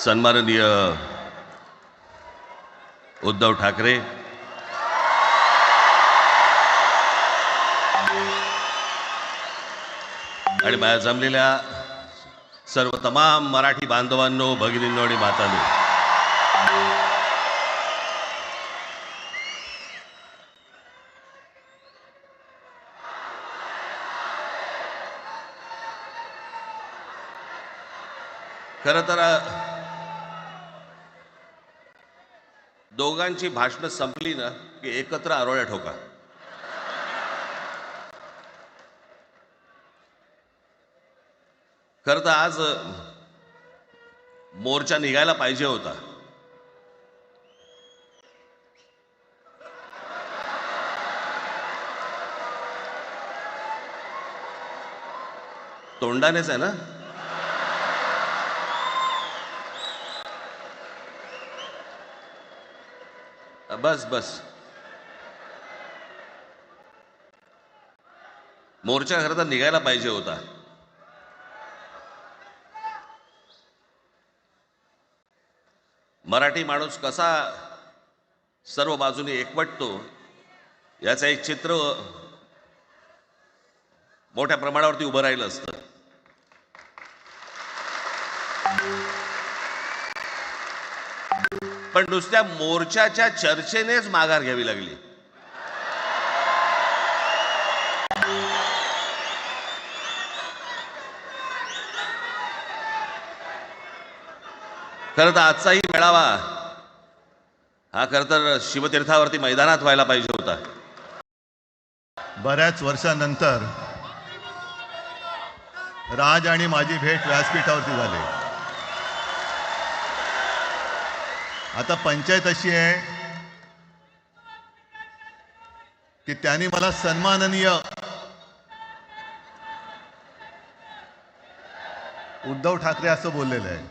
सन्माननीय उद्धव ठाकरे, आणि माझ्या जमलेल्या सर्व तमाम मराठी बांधवांनो, भगिनींनो आणि मातांनो, खरं तर दोघांची भाषणं संपली ना की एकत्र आरोळ्या ठोका. खरं तर आज मोर्चा निघायला पाहिजे होता. तोंडानेच आहे ना? बस बस. मोर्चा खरं तर निघायला पाहिजे होता. मराठी माणूस कसा सर्व बाजूने एकवटतो याचं एक चित्र मोठ्या प्रमाणावरती उभं राहिलं असतं. पण नुसत्या मोर्चाच्या चर्चेनेच माघार घ्यावी लागली. खरं तर आजचाही मेळावा हा खरं तर शिवतीर्थावरती मैदानात व्हायला पाहिजे होता. बऱ्याच वर्षानंतर राज आणि माझी भेट व्यासपीठावरती झाली. आता पंचायत अशी आहे की त्यांनी मला सन्माननीय उद्धव ठाकरे असं बोललेलं आहे.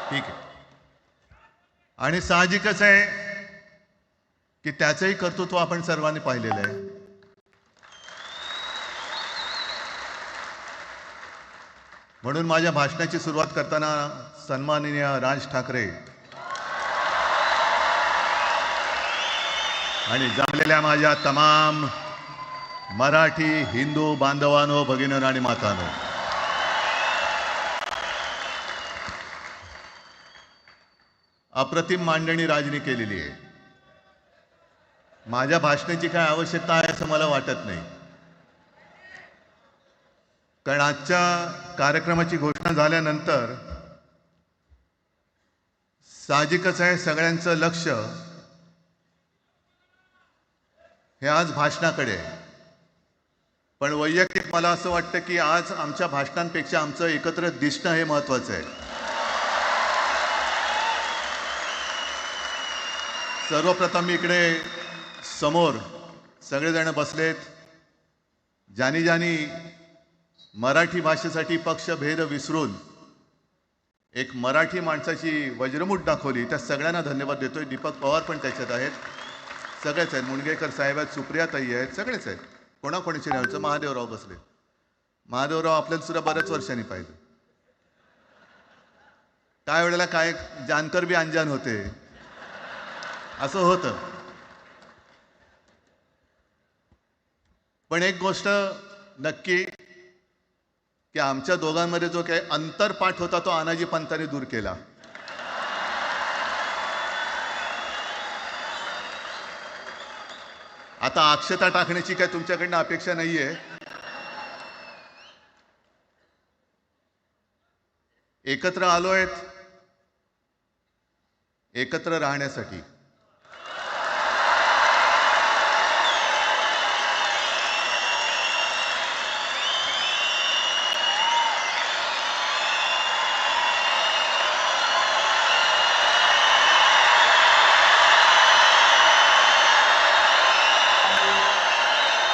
ठीक आहे. आणि साहजिकच आहे की त्याचंही कर्तृत्व आपण सर्वांनी पाहिलेलं आहे. म्हणून माझ्या भाषणाची सुरुवात करताना सन्माननीय राज ठाकरे आणि जमलेल्या माझ्या तमाम मराठी हिंदू बांधवांनो, भगिनींनो आणि मातांनो, अप्रतिम मांडणी राजनी केलेली आहे. माझ्या भाषणाची काय आवश्यकता आहे असं मला वाटत नाही, कारण आजच्या कार्यक्रमाची घोषणा झाल्यानंतर साहजिकच आहे सगळ्यांचं लक्ष हे आज भाषणाकडे आहे. पण वैयक्तिक मला असं वाटतं की आज आमच्या भाषणांपेक्षा आमचं एकत्र दिसणं हे महत्त्वाचं आहे. सर्वप्रथम मी इकडे समोर सगळेजण बसलेत, ज्यांनी ज्यांनी मराठी भाषेसाठी पक्षभेद विसरून एक मराठी माणसाची वज्रमूठ दाखवली, त्या सगळ्यांना धन्यवाद देतोय. दीपक पवार पण त्याच्यात आहेत, सगळेच आहेत, मुणगेकर साहेब आहेत, सुप्रियाताई आहेत, सगळेच आहेत. कोणाकोणीचे नाही. महादेवराव बसले. महादेवराव आपल्याला सुद्धा बऱ्याच वर्षांनी पाहिलं. काय वेळेला काय जानकर बी अंजान होते, असं होतं. पण एक गोष्ट नक्की की आमच्या दोघांमध्ये जो काही अंतरपाठ होता तो आनाजी पंतांनी दूर केला. आता अक्षता टाकण्याची काय तुमच्याकडनं अपेक्षा नाहीये. एकत्र आलोय एकत्र राहण्यासाठी.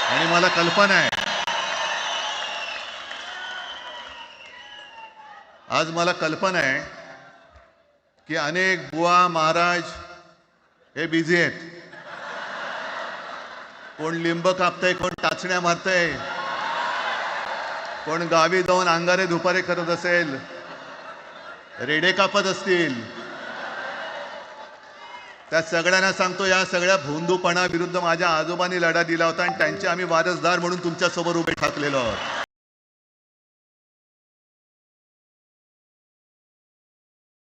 आणि मला कल्पना आहे, आज मला कल्पना आहे की अनेक बुवा महाराज हे बिझी आहेत. कोण लिंब कापतंय, कोण टाचण्या मारतंय, कोण गावी जाऊन अंगारे दुपारे करत असेल, रेडे कापत असतील, त्या सगळ्यांना सांगतो, या सगळ्या भोंदूपणा विरुद्ध माझ्या आजोबांनी लढा दिला होता आणि त्यांचे आम्ही वारसदार म्हणून तुमच्यासमोर उभे ठाकलेलो आहोत.